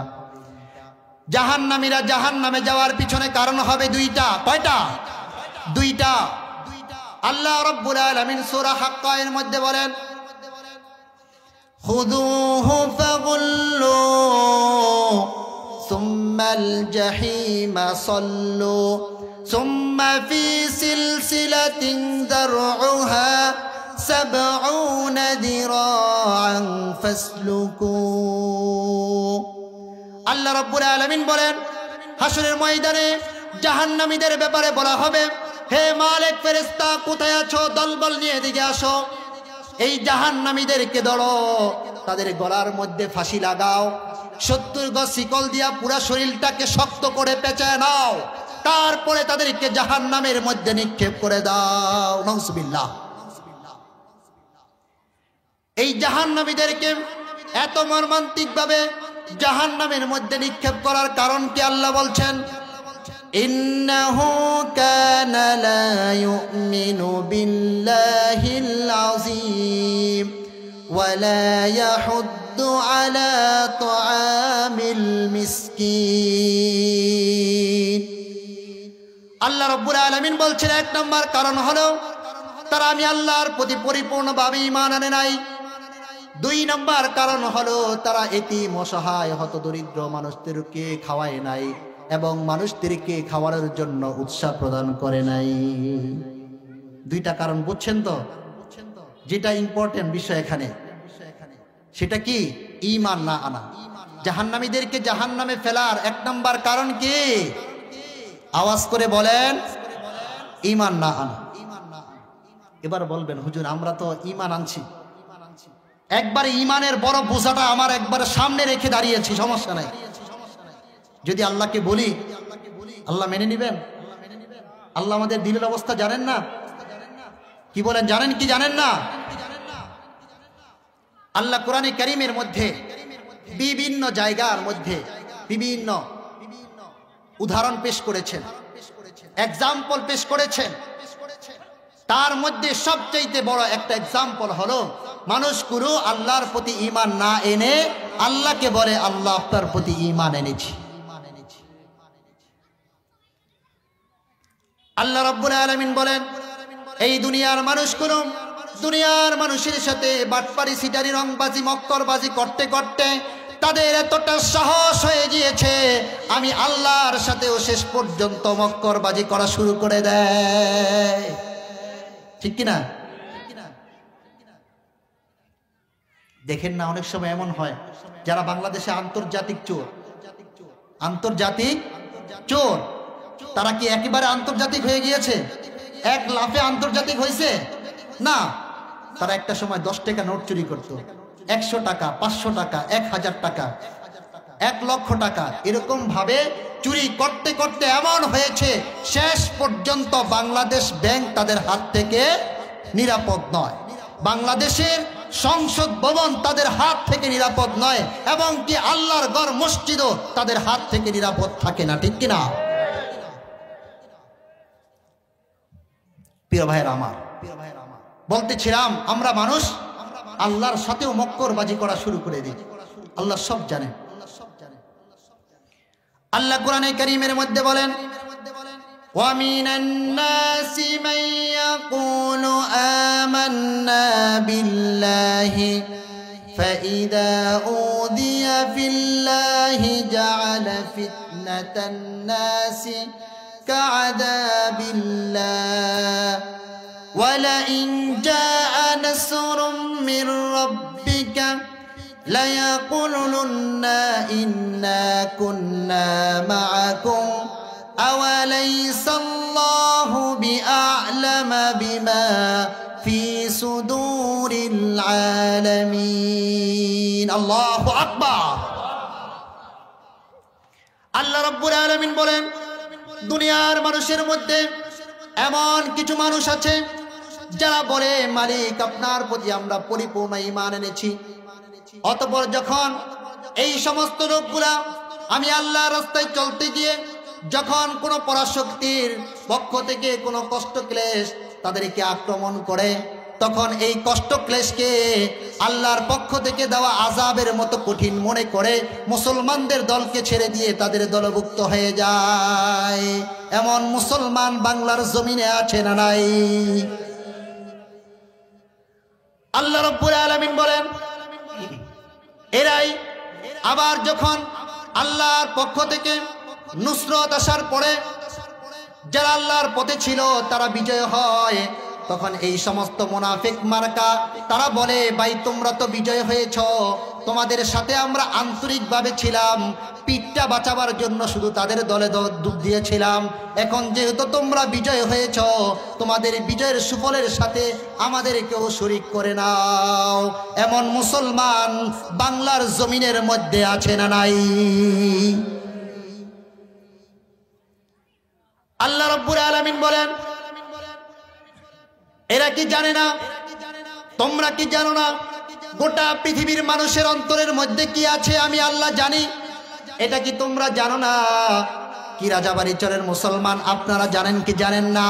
জাহান্নামীরা জাহান্নামে যাওয়ার পিছনে কারণ হবে দুইটা। কয়টা? দুইটা। আল্লাহ রাব্বুল আলামিন সূরা হাক্কা এর মধ্যে বলেন, খুযুহু ফাগুল্লু সুম্মাল জাহিমা সাল্লু সুম্মা ফি সিলসিলাতিন দারউহা সাবউনা দিরাআন ফাসলুকু। আল্লাহ রাব্বুল আলামিন বলেন, হাসরের ময়দানে জাহান্নামীদের ব্যাপারে বলা হবে, হে মালিক ফেরেশতা কোথায় আছো? দলবল নিয়ে এদিকে আসো। এই জাহান্নামীদেরকে ধরো, তাদের গলার মধ্যে ফাঁসি লাগাও, 70 গজ শিকল দিয়া পুরা শরীরটাকে শক্ত করে পেঁচায় নাও, তারপরে তাদেরকে জাহান্নামের মধ্যে নিক্ষেপ করে দাও। নাউজুবিল্লাহ। এই জাহান্নামীদেরকে এত মর্মান্তিক ভাবে জাহান্নামের মধ্যে নিক্ষেপ করার কারণ কি? আল্লাহ বলছেন, ইন্নাহু কানা লা ইউমিনু বিল্লাহিল আযীম ওয়া লা ইয়াহুদ্দু আলা তুআমিল মিসকিন। আল্লাহ রাব্বুল আলামিন বলছেন, এক নম্বর কারণ হলো তারা আমি আল্লাহর প্রতি পরিপূর্ণভাবে ঈমান আনে নাই। দুই নাম্বার কারণ হলো তারা এতিম অসহায় হতদরিদ্র মানুষদেরকে খাওয়ায় নাই এবং মানুষদেরকে খাওয়ানোর জন্য উৎসাহ প্রদান করে নাই। দুইটা কারণ বুঝছেন তো? যেটা ইম্পর্টেন্ট বিষয় এখানে সেটা কি? ঈমান না আনা। জাহান্নামীদেরকে জাহান্নামে ফেলার এক নাম্বার কারণ কি? আওয়াজ করে বলেন, ঈমান না আনা। এবার বলবেন হুজুর আমরা তো ঈমান আনছি, একবারে ঈমানের বড় বোঝাটা আমার একবারে সামনে রেখে দাঁড়িয়েছি, সমস্যা নাই। যদি আল্লাহকে বলি আল্লাহ মেনে নিবেন? আল্লাহ আমাদের দিলের অবস্থা জানেন না? কি বলেন, জানেন কি জানেন না? আল্লাহ কোরআনে কারীমের মধ্যে বিভিন্ন জায়গার মধ্যে বিভিন্ন উদাহরণ পেশ করেছেন, এক্সাম্পল পেশ করেছেন। তার মধ্যে সবচেয়ে বড় একটা এক্সাম্পল হলো মানুষগুলো আল্লাহর প্রতি ঈমান না এনে আল্লাহকে বলে আল্লাহ আপনার প্রতি ঈমান এনেছি। আল্লাহ রাব্বুল আলামিন বলেন এই দুনিয়ার মানুষগুলো দুনিয়ার মানুষের সাথে বাটপারি সিটারি রংবাজি মক্করবাজি করতে করতে তাদের এতটা সাহস হয়ে গিয়েছে আমি আল্লাহর সাথেও শেষ পর্যন্ত মক্করবাজি করা শুরু করে দেয়। ঠিক কিনা? দেখেন না অনেক সময় এমন হয় যারা বাংলাদেশে আন্তর্জাতিক চোর, আন্তর্জাতিক চোর, তারা কি একেবারে আন্তর্জাতিক হয়ে গিয়েছে? এক লাফে আন্তর্জাতিক হয়েছে না। তারা একটা সময় 10 টাকা নোট চুরি করত, 100 টাকা, 500 টাকা, 1000 টাকা, 1 লক্ষ টাকা, এরকম ভাবে চুরি করতে করতে এমন হয়েছে শেষ পর্যন্ত বাংলাদেশ ব্যাংক তাদের হাত থেকে নিরাপদ নয়, বাংলাদেশের সংসদ ভবন তাদের হাত থেকে নিরাপদ নয়, এবং কি আল্লাহর ঘর মসজিদও তাদের হাত থেকে নিরাপদ থাকে না। ঠিক কিনা? প্রিয় ভাইয়েরা আমার, বলতেছিলাম আমরা মানুষ আল্লাহর সাথেও মক্করবাজি করা শুরু করে দিই। আল্লাহ সব জানেন। আল্লাহ কোরআনে কারীমের মধ্যে বলেন ওয়া মিনান নাসি মান ইয়াকুলু আমান্না বিল্লাহি ফাইদা উদিয়া ফিল্লাহি জাআলা ফিতনাতান নাসি কাআযাবিল্লাহ ولئن جاء نصر من ربك ليقولن إنا كنا معكم أوليس الله بأعلم بما في صدور العالمين الله أكبر আল্লাহ রাব্বুল আলামিন বলেন দুনিয়ার মানুষের মধ্যে এমন কিছু মানুষ আছে যারা বলে মালিক আপনার প্রতি আমরা পরিপূর্ণ ঈমান এনেছি, অতঃপর যখন এই সমস্ত লোকগুলা আমি আল্লাহর রাস্তায় চলতে গিয়ে যখন কোনো পরাশক্তির পক্ষ থেকে কোনো কষ্ট ক্লেশ তাদেরকে আক্রমণ করে তখন এই কষ্ট ক্লেশকে আল্লাহর পক্ষ থেকে দেওয়া আযাবের মতো কঠিন মনে করে মুসলমানদের দলকে ছেড়ে দিয়ে তাদের দলভুক্ত হয়ে যায়। এমন মুসলমান বাংলার জমিনে আছে না নাই? আল্লাহ রাব্বুল আলামিন বলেন এরাই আবার যখন আল্লাহর পক্ষ থেকে নুসরত আসার পরে যারা আল্লাহর পথে ছিল তারা বিজয় হয়, তখন এই সমস্ত মুনাফিক মার্কা তারা বলে ভাই তোমরা তো বিজয় হয়েছ, তোমাদের সাথে আমরা আন্তরিকভাবে ছিলাম, পিঠটা বাঁচাবার জন্য শুধু তাদের দলে ডুব দিয়েছিলাম, এখন যেহেতু তোমরা বিজয় হয়েছ তোমাদের বিজয়ের সুফলের সাথে আমাদেরকেও শরীক করে নাও। এমন মুসলমান বাংলার জমিনের মধ্যে আছে না নাই? আল্লাহ রাব্বুল আলামিন বলেন এরা কি জানে না, তোমরা কি জানো না গোটা পৃথিবীর মানুষের অন্তরের মধ্যে কি আছে আমি আল্লাহ জানি? এটা কি তোমরা জানো না? কি রাজাবাড়ি চরের মুসলমান আপনারা জানেন কি জানেন না?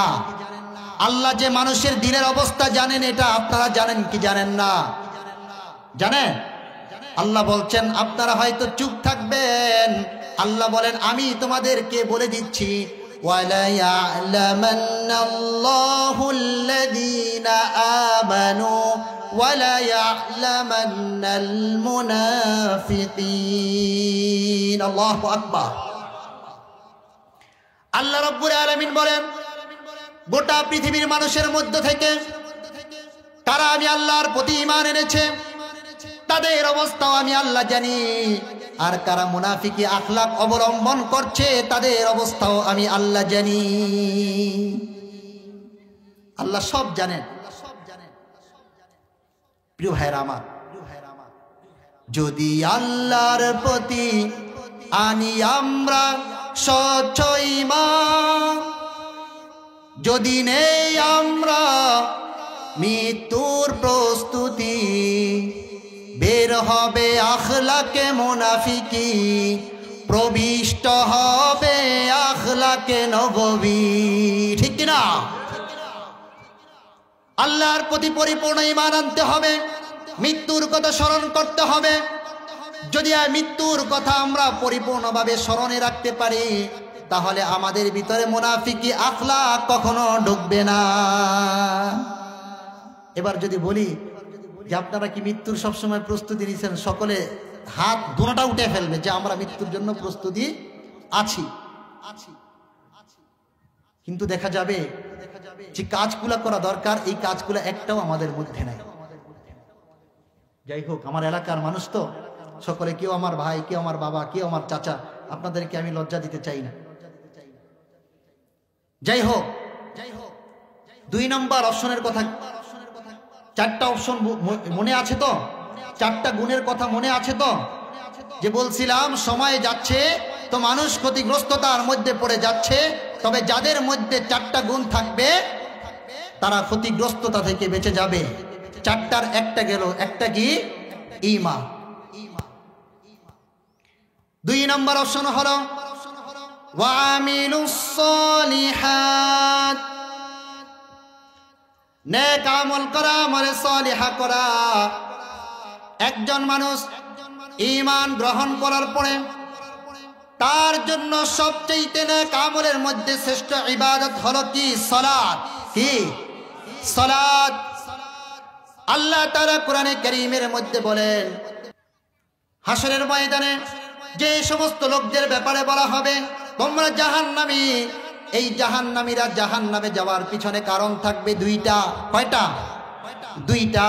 আল্লাহ যে মানুষের দিনের অবস্থা জানেন এটা আপনারা জানেন কি জানেন না? জানেন? আল্লাহ বলছেন আপনারা হয়তো চুপ থাকবেন, আল্লাহ বলেন আমি তোমাদেরকে বলে দিচ্ছি وَلَيَعْلَمَنَّ اللَّهُ الَّذِينَ آمَنُوا وَلَيَعْلَمَنَّ الْمُنَافِقِينَ আল্লাহু আকবার। আল্লাহ রাব্বুল আলামিন বলেন, গোটা পৃথিবীর মানুষের মধ্য থেকে কারা আমি আল্লাহর প্রতি ঈমান এনেছে তাদের অবস্থাও আমি আল্লাহ জানি, আর কারা মুনাফিকি আখলাক অবলম্বন করছে তাদের অবস্থাও আমি আল্লাহ জানি। আল্লাহ সব জানেন। প্রিয় ভাইরা আমার, যদি আল্লাহর প্রতি আনি আমরা স্বচ্ছ ঈমান, যদি নেই আমরা মৃত্যুর প্রস্তুতি, বের হবে আখলাকে মুনাফিকি, প্রবিষ্ট হবে আখলাকে নববী। ঠিক কিনা? আল্লাহর প্রতি পরিপূর্ণ ঈমান আনতে হবে, মৃত্যুর কথা স্মরণ করতে হবে। যদি মৃত্যুর কথা আমরা পরিপূর্ণভাবে স্মরণে রাখতে পারি, তাহলে আমাদের ভিতরে মুনাফিকি আখলাক কখনো ঢুকবে না। এবার যদি বলি যে আপনারা কি মৃত্যুর সবসময় প্রস্তুতি নিয়েছেন, সকলে হাত দুটোটা উঠে ফেলবে যে আমরা মৃত্যুর জন্য প্রস্তুতি আছি। কিন্তু দেখা যাবে যে কাজগুলো করা দরকার, এই কাজগুলো একটাও আমাদের মধ্যে নাই। যাই হোক, আমার এলাকার মানুষ তো সকলে, কেউ আমার ভাই, কেউ আমার বাবা, কেউ আমার চাচা, আপনাদেরকে আমি লজ্জা দিতে চাই না। যাই হোক, 2 নম্বর অপশনের কথা, 4টা অপশন মনে আছে তো? 4টা গুণের কথা মনে আছে তো? যে বলছিলাম সময় যাচ্ছে তো মানুষ ক্ষতিগ্রস্ততার মধ্যে পড়ে যাচ্ছে, তবে যাদের মধ্যে 4টা গুণ থাকবে তারা ক্ষতিগ্রস্ততা থেকে বেঁচে যাবে। 4টার একটা গেল, একটা কি? ঈমান। 2 নম্বর অপশন হলো ওয়ামিলুস সলিহাত, নেক আমল করা, আমলে সলিহা করা। একজন মানুষ ঈমান গ্রহণ করার পরে তার জন্য সবচেয়ে নেক আমলের মধ্যে শ্রেষ্ঠ ইবাদত হলো কি? সালাত। কি? সালাত। আল্লাহ তাআলা কোরআনে কারীমের মধ্যে বলেন, হাসরের ময়দানে যে সমস্ত লোকদের ব্যাপারে বলা হবে তোমরা জাহান্নামী, এই জাহান্নামীরা জাহান্নামে যাওয়ার পিছনে কারণ থাকবে 2টা। কয়টা? 2টা।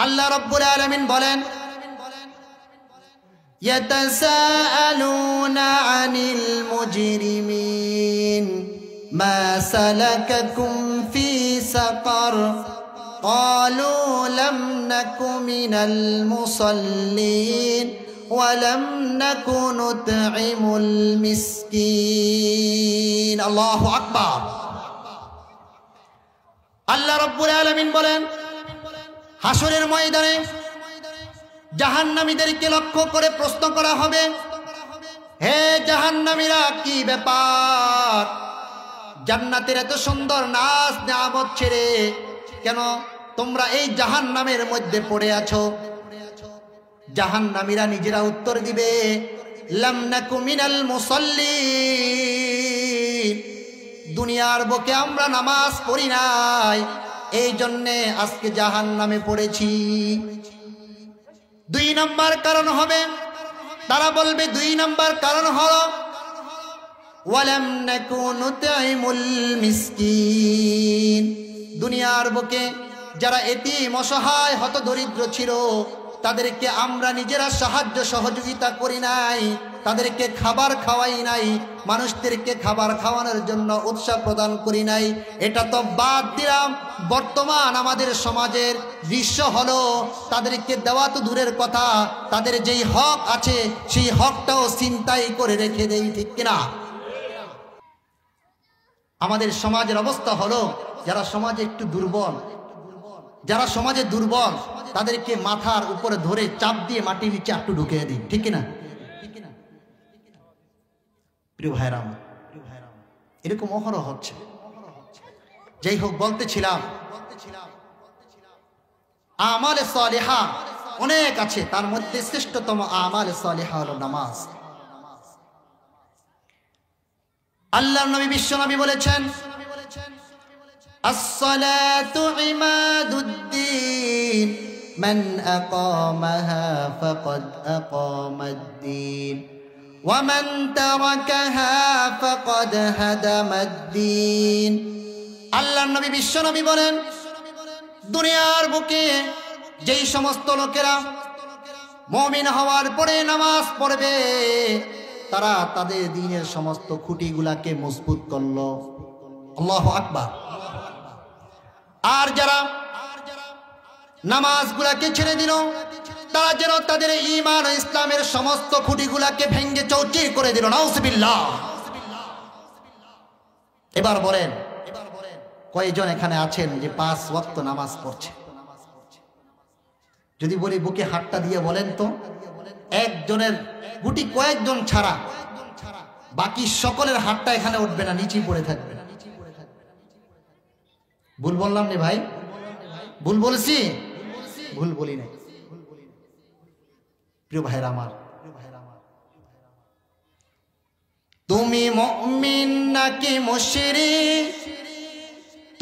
আল্লাহ রাব্বুল আলামিন বলেন, ইয়াতাসাআলুনা আনিল মুজরিমিন মা সালাকাকুম ফি সাকার ক্বালু লাম নাকু মিনাল মুসাল্লিন ওয়ালাম নাকু নুতঈমুল মিসকিন। আল্লাহু আকবার। আল্লাহ রাব্বুল আলামিন বলেন, হাসরের ময়দানে জাহান্নামীদেরকে লক্ষ্য করে প্রশ্ন করা হবে, হে জাহান্নামীরা, কি ব্যাপার? জান্নাতের এত সুন্দর নাজ নিয়ামত ছেড়ে কেন তোমরা এই জাহান্নামের মধ্যে পড়ে আছো? জাহান্নামীরা নিজেরা উত্তর দিবে, লাম নাকু মিনাল মুসাল্লিন, দুনিয়ার বুকে আমরা নামাজ পড়ি নাই, এই জন্যে আজকে জাহান্নামে পড়েছি। 2 নম্বর কারণ হবে, তারা বলবে 2 নম্বর কারণ হলো ওয়ালাম নাকু নুতঈমুল মিসকিন, দুনিয়ার বুকে যারা এতিম, অসহায়, হতদরিদ্র ছিল তাদেরকে আমরা নিজেরা সাহায্য সহযোগিতা করি নাই, তাদেরকে খাবার খাওয়াই নাই, মানুষদেরকে খাবার খাওয়ানোর জন্য উৎসাহ প্রদান করি নাই। এটা তো বাদ দিলাম, বর্তমান আমাদের সমাজের দৃশ্য হলো তাদেরকে দেওয়া তো দূরের কথা, তাদের যেই হক আছে সেই হকটাও ছিনতাই করে রেখে দেই। ঠিক কিনা? আমাদের সমাজের অবস্থা হলো যারা সমাজে একটু দুর্বল, যারা সমাজে দুর্বল তাদেরকে মাথার উপরে ধরে চাপ দিয়ে মাটির নিচে একটু ঢুকিয়ে দিই। ঠিক কিনা? প্রিয় ভাইরা, এরকম অহরহ হচ্ছে। যাই হোক, বলতেছিলাম আমালে সালেহা অনেক আছে, তার মধ্যে শ্রেষ্ঠতম আমালে সালেহা হলো নামাজ। আল্লাহর নবী বিশ্বনবী বলেছেন, আসসালাতু ইমাদুদ্দিন الدين من أقامها فقد أقام الدين ومن تركها فقد هدم الدين আল্লাহর নবী বিশ্ব নবী বলেন দুনিয়ার বুকে যেই সমস্ত লোকেরা মুমিন হওয়ার পরে নামাজ পড়বে তারা তাদের দ্বীনের সমস্ত খুঁটিগুলোকে মজবুত করলো আল্লাহু আকবার আর যারা নামাজগুলোকে ছেড়ে দিল তারা যেন তাদের ঈমান ও ইসলামের সমস্ত খুঁটিগুলোকে ভেঙে চৌচির করে দিল নাউজুবিল্লাহ এবার বলেন কয়জন এখানে আছেন যে 5 ওয়াক্ত নামাজ পড়ছে যদি বলি বুকে হাতটা দিয়ে বলেন তো একজনের গুটি কয়েকজন ছাড়া বাকি সকলের হাতটা এখানে উঠবে না নিচেই পড়ে থাকবে ভুল বললাম না ভাই ভুল বলছি ভুল বলি না প্রিয় ভাইরা আমার তুমি মুমিন নাকি মুশরিক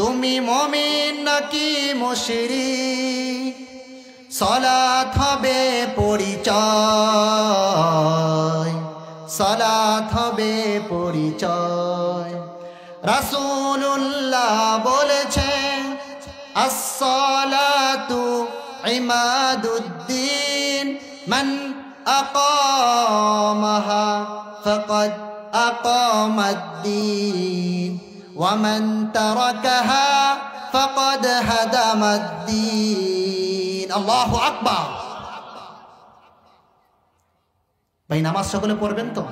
তুমি মুমিন নাকি মুশরিক সালাত হবে পরিচয় সালাত হবে পরিচয় রাসূলুল্লাহ বলেছেন আসসালাতু ইমাদুদ্দিন মান আকামাহা ফাকাদ আকামাদ্দিন ওয়া মান তারাকাহা ফাকাদ হাদামাদ্দিন আল্লাহু আকবার ভাই নামাজ সকলে পড়বেন তো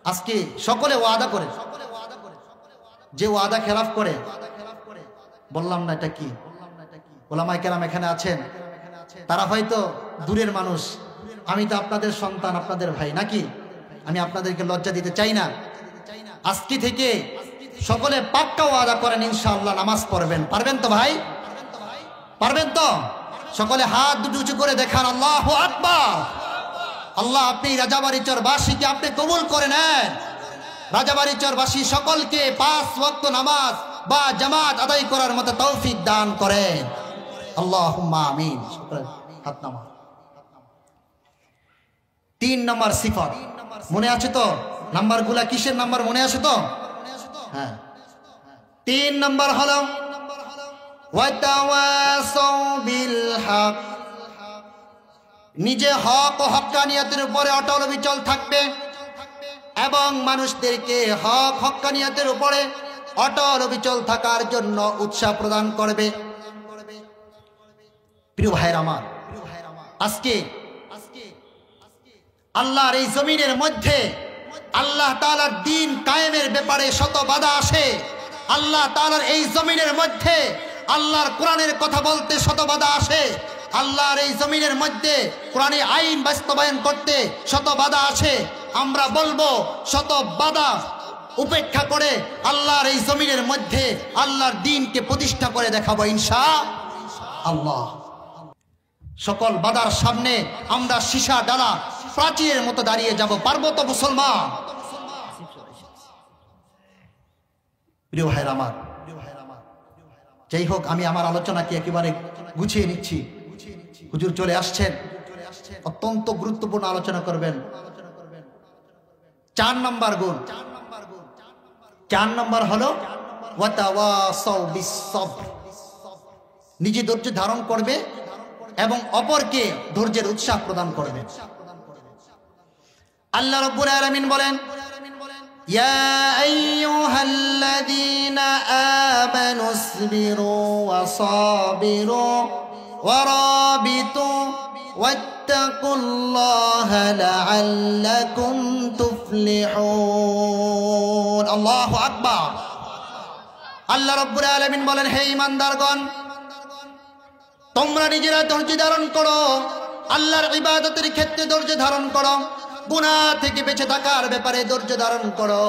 আজকে সকলে ওয়াদা করে যে ওয়াদা খেলাফ করে বললাম না এটা কি ওলামায়ে কেরাম এখানে আছেন তারা হয়তো দূরের মানুষ আমি তো আপনাদের সন্তান আপনাদের ভাই নাকি আমি আপনাদেরকে লজ্জা দিতে চাই না আজকে থেকে সকলে পাক্কা ওয়াদা করেন ইনশাআল্লাহ নামাজ পড়বেন পারবেন তো ভাই পারবেন তো সকলে হাত দুটো উঁচু করে দেখান আল্লাহু আকবার আল্লাহ আপনি রাজাবাড়িচর বাসীকে আপনি কবুল করে নেন রাজাবাড়িচর বাসী সকলকে 5 ওয়াক্ত নামাজ বা জামাত আদায় করার মতো তৌফিক দান করেন আল্লাহুম্মা আমিন হাত নামা 3 নম্বর সিফাত মনে আছে তো নাম্বারগুলা কিসের নাম্বার মনে আছে তো হ্যাঁ 3 নম্বর হলো ওয়াতাওয়াসাউ বিল হক নিজে হক ও হক্কানিয়তের উপরে অটল অবিচল থাকবে এবং মানুষদেরকে হক হক্কানিয়তের উপরে অটল অবিচল থাকার জন্য উৎসাহ প্রদান করবে প্রিয় ভাইরা আমার আজকে আল্লাহর এই জমিনের মধ্যে আল্লাহ তাআলার দ্বীন কায়েমের ব্যাপারে শত বাধা আসে আল্লাহ তাআলার এই জমিনের মধ্যে আল্লাহর কোরআনের কথা বলতে শত বাধা আসে আল্লাহর এই জমিনের মধ্যে কোরআনী আইন বাস্তবায়ন করতে শত বাধা আসে আমরা বলবো শত বাধা উপেক্ষা করে আল্লাহর এই জমিনের মধ্যে আল্লাহর দ্বীনকে প্রতিষ্ঠা করে দেখাবো ইনশাআল্লাহ সকল বাধার সামনে আমরা সীসা ডালা প্রাচীরের মতো দাঁড়িয়ে যাব পারবো তো মুসলমান প্রিয় ভাইরা আমার যাই হোক আমি আমার আলোচনাকে একেবারে গুছিয়ে নিচ্ছি হুজুর চলে আসছেন অত্যন্ত গুরুত্বপূর্ণ আলোচনা করবেন 4 নম্বর গুণ 4 নম্বর হলো ওয়াতাওয়াসাউ বিস-সাবর নিজে ধৈর্য ধারণ করবে এবং অপরকে ধৈর্যের উৎসাহ প্রদান করবে আল্লাহ রাব্বুল আলামিন বলেন ইয়া আইয়ুহাল্লাযীনা আমানুসবিরু ওয়া সাবিরু ওয়া রাবিতু ওয়াত্তাকুল্লাহা লাআল্লাকুম তুফলিহুন আল্লাহু আকবার আল্লাহ রাব্বুল আলামিন বলেন হে ঈমানদারগণ তোমরা নিজেরা ধৈর্য ধারণ করো আল্লাহর ইবাদতের ক্ষেত্রে ধৈর্য ধারণ করো গুনাহ থেকে বেঁচে থাকার ব্যাপারে ধৈর্য ধারণ করো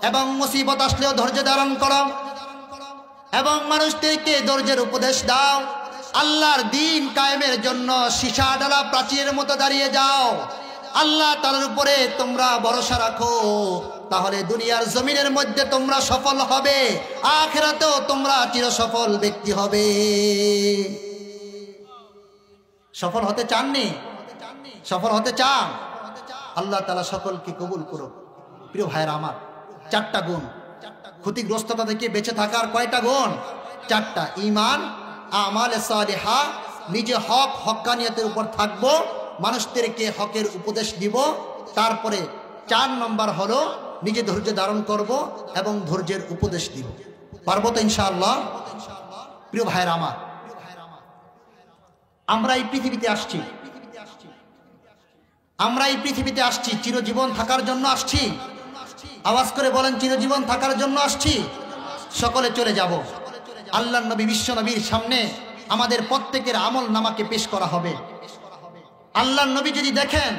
এবং মুসিবত আসলেও ধৈর্য ধারণ করো এবং মানুষদেরকে ধৈর্যের উপদেশ দাও আল্লাহর দ্বীন কায়েমের জন্য সীসা ডালা প্রাচীরের মতো দাঁড়িয়ে যাও আল্লাহ তাআলার উপরে তোমরা ভরসা রাখো, তাহলে দুনিয়ার জমিনের মধ্যে তোমরা সফল হবে, আখিরাতেও তোমরা চিরসফল ব্যক্তি হবে। সফল হতে চাননি? সফল হতে চান? আল্লাহ তাআলা সকলকে কবুল করুক। প্রিয় ভাইরা আমার, 4টা গুণ, ক্ষতিগ্রস্ততা থেকে বেঁচে থাকার কয়টা গুণ? 4টা। ঈমান, আমাল সালিহা, নিজে হক হক্কানিয়তের উপর থাকবো, মানুষদেরকে হকের উপদেশ দিব। তারপরে 4 নম্বর হলো নিজে ধৈর্য ধারণ করব এবং ধৈর্যের উপদেশ দিব। পারবো তো ইনশাআল্লাহ? প্রিয় ভাইরা আমার, আমরা এই পৃথিবীতে আসছি, আমরা এই পৃথিবীতে আসছি চিরজীবন থাকার জন্য আসছি। আওয়াজ করে বলেন, চিরজীবন থাকার জন্য আসছি। সকলে চলে যাব। আল্লাহর নবী বিশ্ব নবীর সামনে আমাদের প্রত্যেকের আমল নামাকে পেশ করা হবে। আল্লাহর নবী যদি দেখেন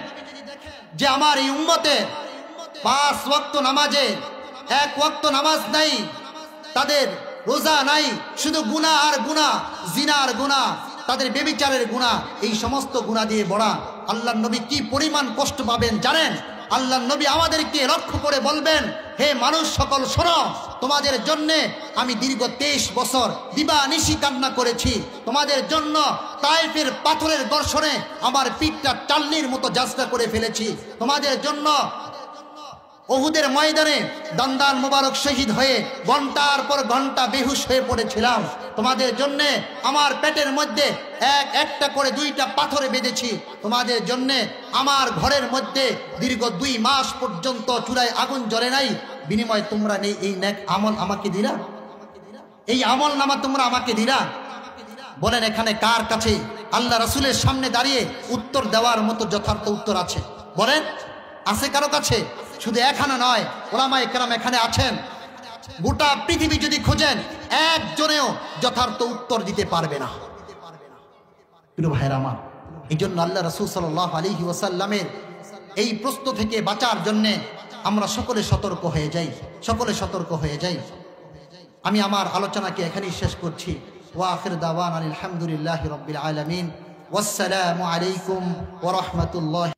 যে আমার এই উম্মতের 5 ওয়াক্ত নামাজে 1 ওয়াক্ত নামাজ নাই, তাদের রোজা নাই, শুধু গুনাহ আর গুনাহ, জিনার গুনাহ, তাদের বেবিচারের গুনাহ, এই সমস্ত গুনাহ দিয়ে ভরা, আল্লাহর নবী কি পরিমাণ কষ্ট পাবেন জানেন? আল্লাহর নবী আমাদেরকে লক্ষ্য করে বলবেন, হে মানুষ সকল শোনো, তোমাদের জন্য আমি দীর্ঘ 23 বছর দিবানিশি কান্না করেছি, তোমাদের জন্য তায়েফের পাথরের ঘর্ষণে আমার পিঠটা চালনির মতো যাত্রা করে ফেলেছি, তোমাদের জন্য উহুদের ময়দানে দন্দান মোবারক শহীদ হয়ে ঘন্টার পর ঘন্টা বেহুশ হয়ে পড়েছিলাম, তোমাদের জন্য আমার পেটের মধ্যে একটা করে 2টা পাথরে বেঁধেছি, তোমাদের জন্য আমার ঘরের মধ্যে দীর্ঘ 2 মাস পর্যন্ত চুলায় আগুন জ্বলে নাই, বিনিময়ে তোমরা নেই এই নেক আমল আমাকে দিলা, এই আমল নামা তোমরা আমাকে দিলা। বলেন এখানে কার কাছে আল্লাহ রাসূলের সামনে দাঁড়িয়ে উত্তর দেওয়ার মতো যথার্থ উত্তর আছে? বলেন, আছে কারো কাছে? শুধু এখানে নয়, ওলামায়ে কেরাম এখানে আছেন, গোটা পৃথিবী যদি খোঁজেন একজনেও যথার্থ উত্তর দিতে পারবে না। প্রিয় ভাইরা আমার, এই জন্য আল্লাহ রাসূল সাল্লাল্লাহু আলাইহি ওয়াসাল্লামের এই প্রশ্ন থেকে বাঁচার জন্য আমরা সকলে সতর্ক হয়ে যাই, সকলে সতর্ক হয়ে যাই। আমি আমার আলোচনাকে এখানেই শেষ করছি। ওয়া আখির দাওয়ানা আলহামদুলিল্লাহি রাব্বিল আলামিন। ওয়াসসালামু আলাইকুম ওয়া রাহমাতুল্লাহি।